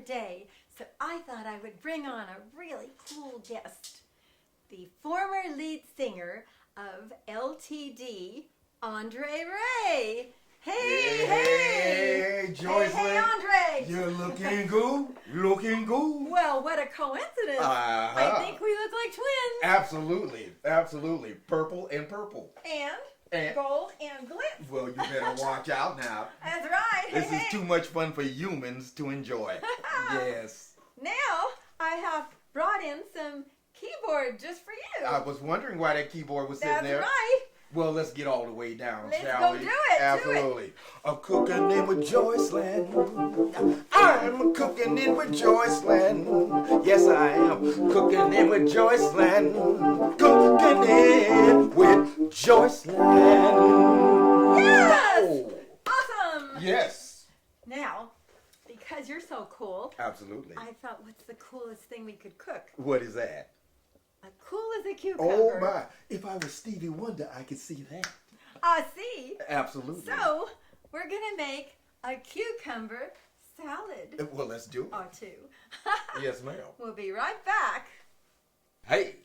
day, so I thought I would bring on a really cool guest. The former lead singer of LTD, Andre Ray. Hey, Joycelyn. Hey, Andre. You're looking good. Looking good. Well, what a coincidence. I think we look like twins. Absolutely. Purple and purple. And gold and glitz. Well, you better watch out now. That's right. This is too much fun for humans to enjoy. Yes. Now, I have brought in some keyboard just for you. I was wondering why that keyboard was sitting That's there. right. Well, let's get all the way down, Let's shall go we? do it. Absolutely. I'm cooking in with Joycelyn. I'm cooking in with Joycelyn. Yes, I am cooking in with Joycelyn. Cooking in with Joycelyn. Yes! Oh. Awesome! Yes. Now, because you're so cool, Absolutely. I thought, what's the coolest thing we could cook? What is that? Cool as a cucumber. Oh my! If I was Stevie Wonder, I could see that. See? Absolutely. So, we're going to make a cucumber salad. Well, let's do it. Or two. Yes, ma'am. We'll be right back. Hey.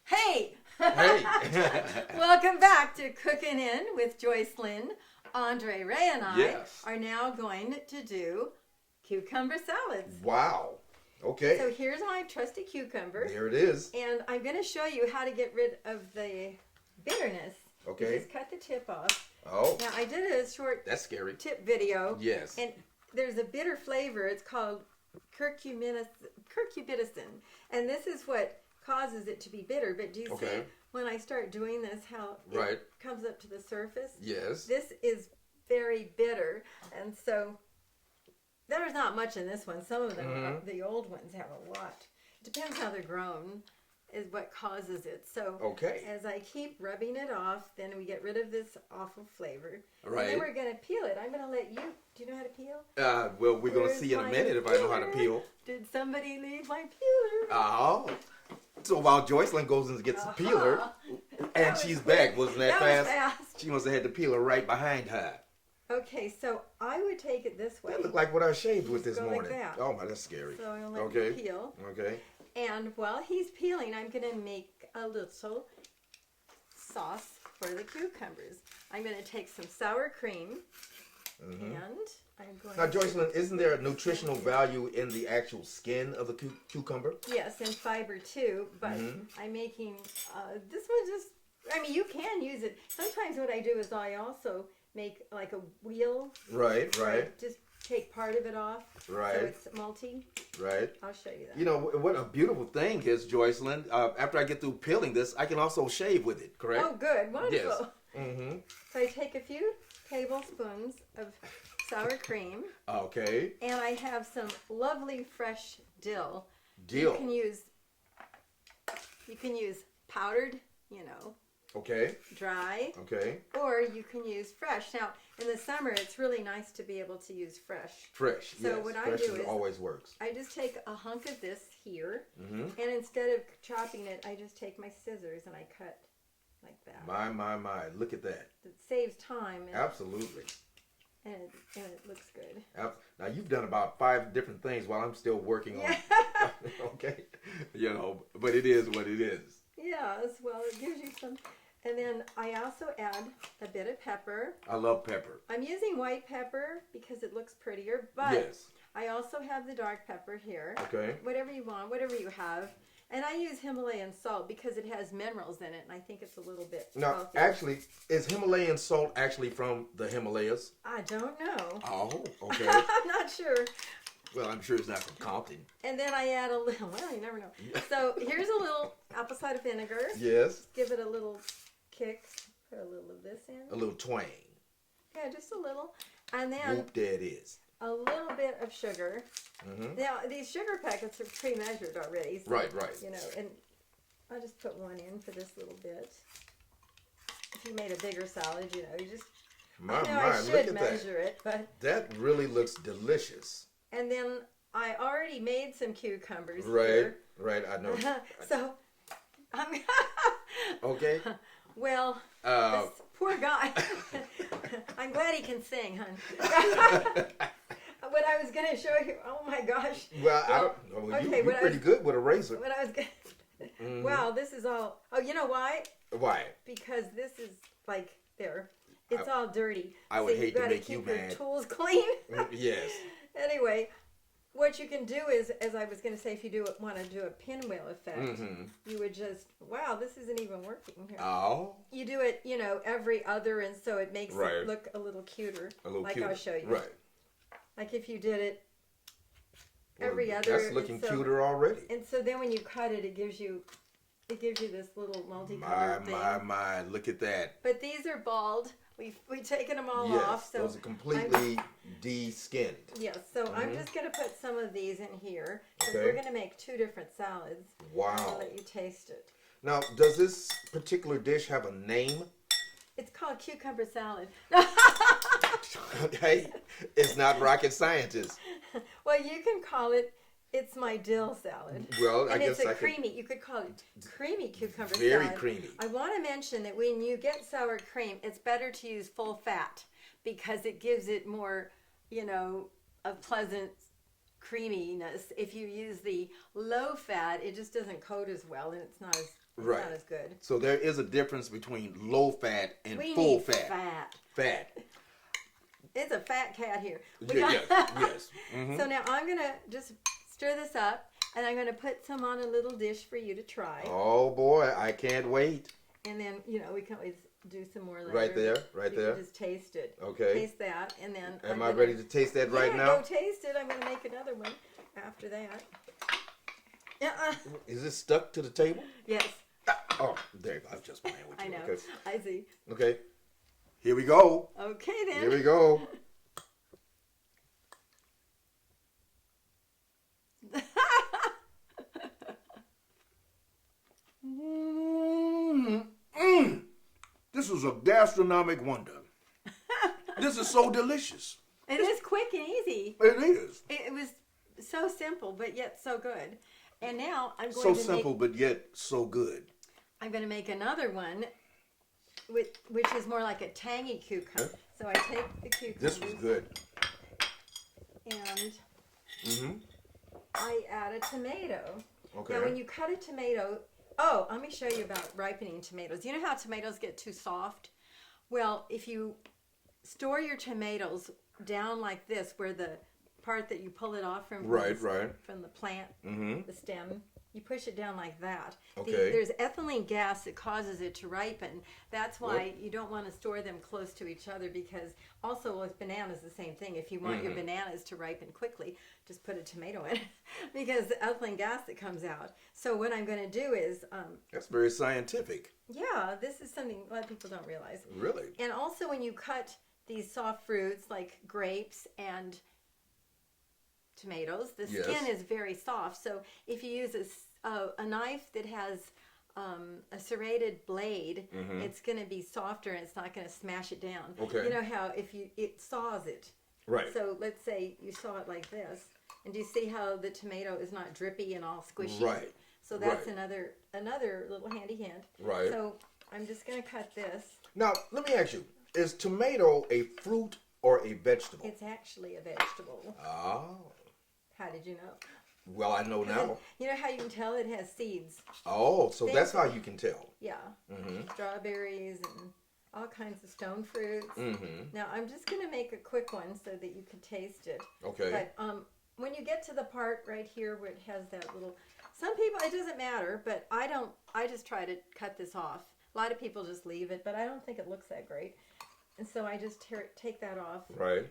Hey! Hey. Welcome back to Cooking In with Joycelyn. Andre Ray and I Yes. are now going to do cucumber salads. Wow. Okay. So here's my trusty cucumber. There it is. And I'm going to show you how to get rid of the bitterness. Okay. You just cut the tip off. Oh. Now, I did a short That's scary. tip video. Yes. And there's a bitter flavor. It's called curcumin. And this is what causes it to be bitter. But do you see when I start doing this how it comes up to the surface? Yes. This is very bitter. And so there's not much in this one. Some of them, the old ones, have a lot. It depends how they're grown is what causes it. So as I keep rubbing it off, then we get rid of this awful flavor. Right. And then we're going to peel it. I'm going to let you, do you know how to peel? Well, we're going to see in a minute if I know how to peel. Did somebody leave my peeler? Oh. So while Joycelyn goes and gets the peeler, and she's back, wasn't that fast? Was fast? She must have had the peeler right behind her. Okay, so I would take it this way. That looked like what I shaved with this Go morning. like that. Oh my, that's scary. So I'm going to let it peel. Okay. And while he's peeling, I'm going to make a little sauce for the cucumbers. I'm going to take some sour cream, and I'm going Now, Joycelyn, isn't there a nutritional value in the actual skin of the cucumber? Yes, and fiber too, but I'm making, this one just, I mean, you can use it. Sometimes what I do is I also make like a wheel. Right. Just take part of it off. Right. So it's multi. Right. I'll show you that. You know, what a beautiful thing is, Joycelyn, after I get through peeling this, I can also shave with it, correct? Oh, good. Wonderful. Yes. So I take a few tablespoons of sour cream. Okay. And I have some lovely fresh dill. Dill. You can use powdered, Okay. dry. Okay. Or you can use fresh. Now, in the summer, it's really nice to be able to use fresh. Fresh, So yes. what I Fresh do is always works. I just take a hunk of this here, and instead of chopping it, I just take my scissors and I cut like that. My. Look at that. It saves time. And, Absolutely. And it looks good. Now, you've done about 5 different things while I'm still working on it. Okay. But it is what it is. Yes, well, it gives you some. And then I also add a bit of pepper. I love pepper. I'm using white pepper because it looks prettier, but I also have the dark pepper here. Okay. Whatever you want, whatever you have. And I use Himalayan salt because it has minerals in it, and I think it's a little bit Now, actually, is Himalayan salt actually from the Himalayas? I don't know. Oh, okay. I'm not sure. Well, I'm sure it's not from Compton. And then I add a little, well, you never know. So here's a little apple cider vinegar. Yes. Give it a little kick. Put a little of this in. A little twang. Yeah, just a little. And then Whoop, there it is. a little bit of sugar. Now, these sugar packets are pre-measured already. So, Right. And I'll just put one in for this little bit. If you made a bigger salad, you just, I should measure it, but. That really looks delicious. And then I already made some cucumbers Right, here. right, I know. So, I'm Okay. well, this poor guy. I'm glad he can sing, hon. What I was going to show you. Oh my gosh. Well, I don't know. You're pretty good with a razor. What I was going to... Wow, this is all... Oh, you know why? Why? Because this is like there. It's all dirty. I would hate to make you keep your mad. Tools clean. Yes. Anyway, what you can do is, as I was going to say, if you want to do a pinwheel effect, you would just, wow, this isn't even working here. Oh. You do it, every other, and so it makes it look a little cuter. I'll show you. Right. Like if you did it every other. That's looking cuter already. And so then when you cut it, it gives you this little multicolored thing. My, look at that. But these are bald. We've taken them all off. So those are completely de-skinned. Yes, so I'm just going to put some of these in here because we're going to make 2 different salads. Wow. I'll let you taste it. Now, does this particular dish have a name? It's called cucumber salad. Hey, it's not rocket scientist. Well, you can call it, it's my dill salad. Well, I guess it's creamy, you could call it creamy cucumber salad. Very creamy. I want to mention that when you get sour cream, it's better to use full fat because it gives it more, a pleasant creaminess. If you use the low fat, it just doesn't coat as well and it's not as good. So there is a difference between low fat and we full need fat. Fat. It's a fat cat here. Yes. So now I'm going to just stir this up, and I'm going to put some on a little dish for you to try. Oh, boy, I can't wait. And then, we can always do some more later. Right there. You can just taste it. Okay. Taste that, and then... Am I ready to taste that right now? Go taste it. I'm going to make another one after that. Is it stuck to the table? Yes. Oh, there you go. I was just playing with you. I know. Okay. I see. Okay. Here we go. Okay, then. Here we go. This is a gastronomic wonder. This is so delicious. It is quick and easy. It is. It was so simple, but yet so good. And now I'm going so to simple, but yet so good. I'm going to make another one, which is more like a tangy cucumber. So I take the cucumber. This was good. And I add a tomato. Okay. Now, when you cut a tomato, let me show you about ripening tomatoes. You know how tomatoes get too soft? Well, if you store your tomatoes down like this, where the part that you pull it off from from the plant, the stem, you push it down like that. Okay. There's ethylene gas that causes it to ripen. That's why you don't want to store them close to each other, because also with bananas the same thing. If you want your bananas to ripen quickly, just put a tomato in it because the ethylene gas that comes out. So what I'm going to do is... That's very scientific. Yeah, this is something a lot of people don't realize. Really? And also when you cut these soft fruits like grapes and tomatoes, the skin is very soft. So if you use a knife that has a serrated blade, it's going to be softer and it's not going to smash it down. Okay. You know how it saws it. Right. So let's say you saw it like this, and do you see how the tomato is not drippy and all squishy? Right. So that's another little handy hint. Right. So I'm just going to cut this. Now, let me ask you, is tomato a fruit or a vegetable? It's actually a vegetable. Oh. How did you know? Well, I know now. You know how you can tell it has seeds? Oh, so that's how you can tell. Yeah. Strawberries and all kinds of stone fruits. Now, I'm just going to make a quick one so that you can taste it. Okay. But when you get to the part right here where it has that little... Some people, it doesn't matter, but I don't. I just try to cut this off. A lot of people just leave it, but I don't think it looks that great. And so I just take that off. Right.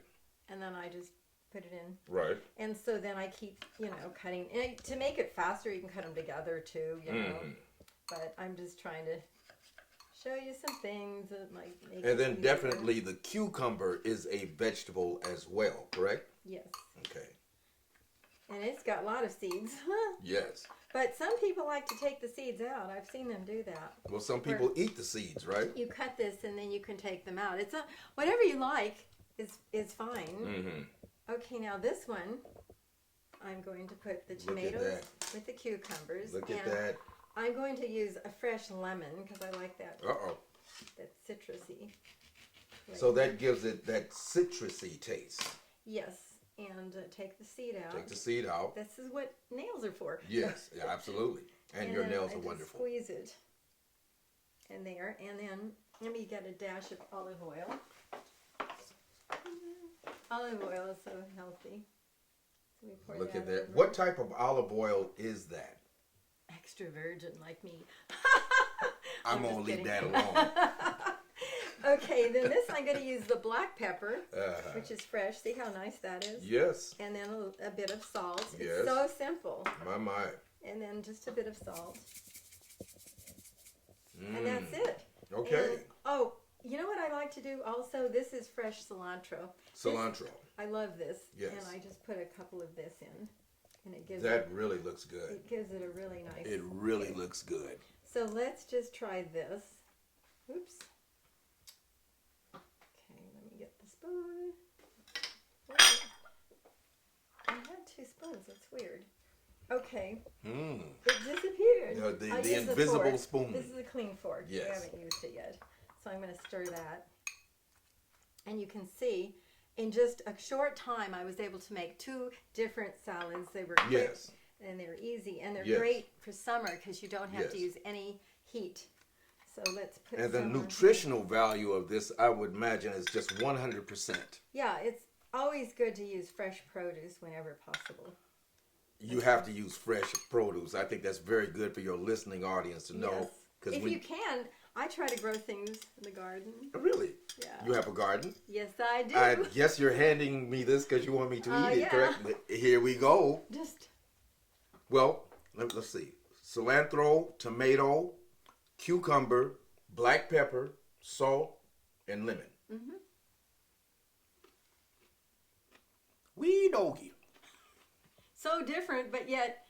And then I just put it in. Right. And so then I keep, cutting. And to make it faster, you can cut them together too, But I'm just trying to show you some things that might make And then easier. definitely the cucumber is a vegetable as well, correct? Yes. Okay. And it's got a lot of seeds. Yes. But some people like to take the seeds out. I've seen them do that. Well, some people eat the seeds, right? You cut this and then you can take them out. It's whatever you like is fine. Okay, now this one, I'm going to put the tomatoes with the cucumbers. Look at that. I'm going to use a fresh lemon because I like that. That citrusy. So that gives it that citrusy taste. Yes, and take the seed out. Take the seed out. This is what nails are for. Yes, yeah, absolutely. And your then nails I are just wonderful. Squeeze it in there, and then let me get a dash of olive oil. Olive oil is so healthy. So we pour Look that at that. over. What type of olive oil is that? Extra virgin like me. I'm just going to leave kidding. that alone. Okay, then this I'm going to use the black pepper, Uh-huh. which is fresh. See how nice that is? Yes. And then a bit of salt. Yes. It's so simple. My. And then just a bit of salt. Mm. And that's it. Okay. And, oh, you know what I like to do also? This is fresh cilantro. Cilantro. I love this. Yes. And I just put a couple of this in. And it gives That really looks good. it gives it a really nice. It really taste. looks good. So let's just try this. Oops. Okay, let me get the spoon. I had 2 spoons. That's weird. Okay. Mm. It disappeared. The I'll use invisible fork. spoon. This is a clean fork. Yes. I haven't used it yet. So I'm going to stir that. And you can see, in just a short time, I was able to make 2 different salads. They were quick Yes. and they're easy. And they're Yes. great for summer because you don't have to Yes. use any heat. So let's put And the some on here. nutritional value of this, I would imagine, is just 100%. Yeah, it's always good to use fresh produce whenever possible. You have to use fresh produce. I think that's very good for your listening audience to know. Yes. Because If you can, I try to grow things in the garden. Really? Yeah. You have a garden? Yes, I do. I guess you're handing me this because you want me to eat it, Yeah. correct? But here we go. Just Well, let's see. Cilantro, tomato, cucumber, black pepper, salt, and lemon. Mm-hmm. Wee doggy. so different, but yet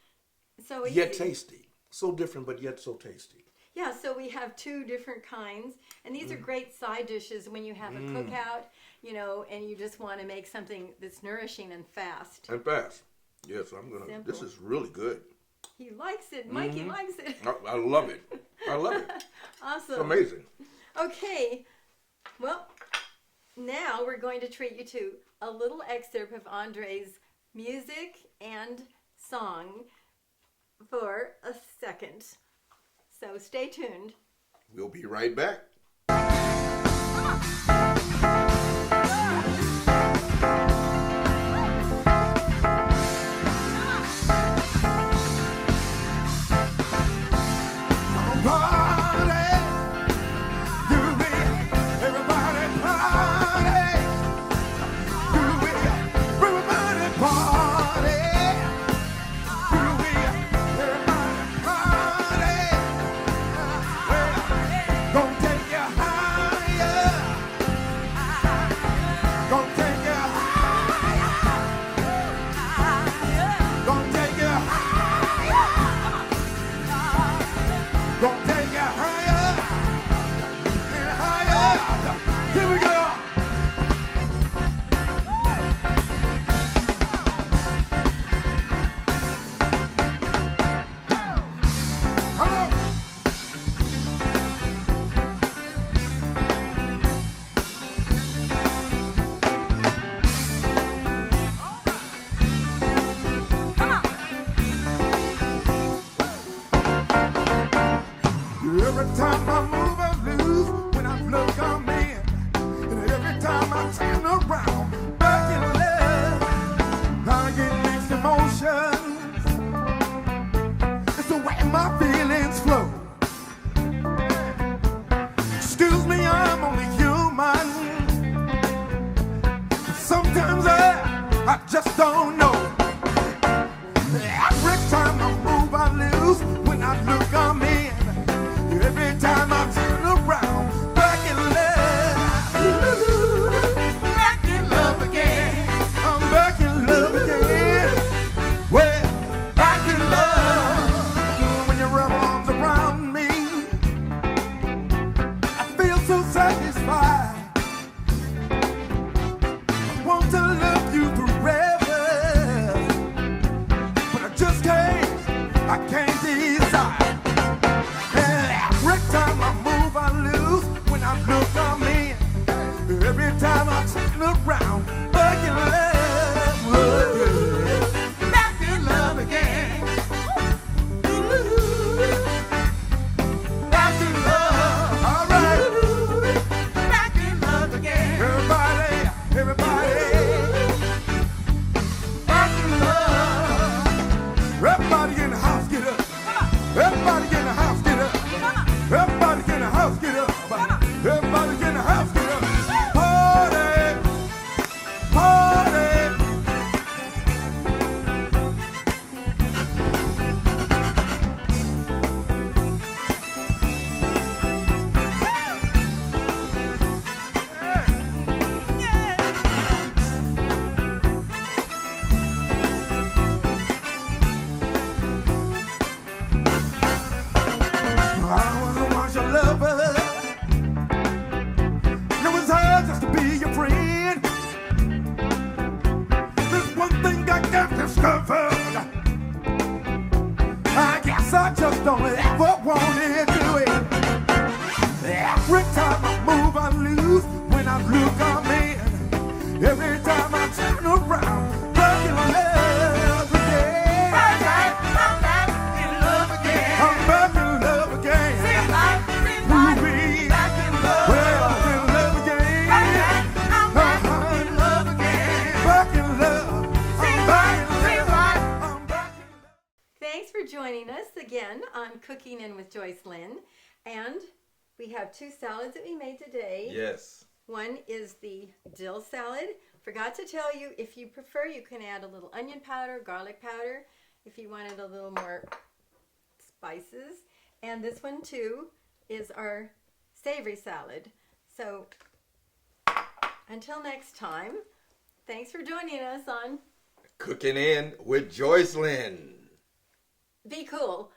so easy. Yet tasty. So different, but yet so tasty. Yeah, so we have 2 different kinds, and these are great side dishes when you have a cookout, you know, and you just want to make something that's nourishing and fast. And fast. Yes, I'm gonna. Simple. This is really good. He likes it. Mikey likes it. I love it. I love it. Awesome. It's amazing. Okay, well, now we're going to treat you to a little excerpt of Andre's music and song for a second. So stay tuned. We'll be right back. Every time I move, I lose. When I look, I'm in. And every time I turn around, back in love, I get mixed emotions. It's the way my feelings flow. Excuse me, I'm only human. Sometimes I just don't know. Every time I move, I lose. When I look, I'm in. Every time I turn around, back in love. Back in love again. I'm back in love again. Well, back in love. When you rub arms around me, I feel so satisfied. I want to love you forever, but I just can't. I can't decide. Every time I move, I lose. When I look, I'm in. Every time I turn around, back in love. on Cooking In with Joyce Lynn, and we have 2 salads that we made today. Yes. One is the dill salad. Forgot to tell you, if you prefer, you can add a little onion powder, garlic powder, if you wanted a little more spices. And this one too is our savory salad. So until next time, thanks for joining us on Cooking In with Joyce Lynn. Be Cool.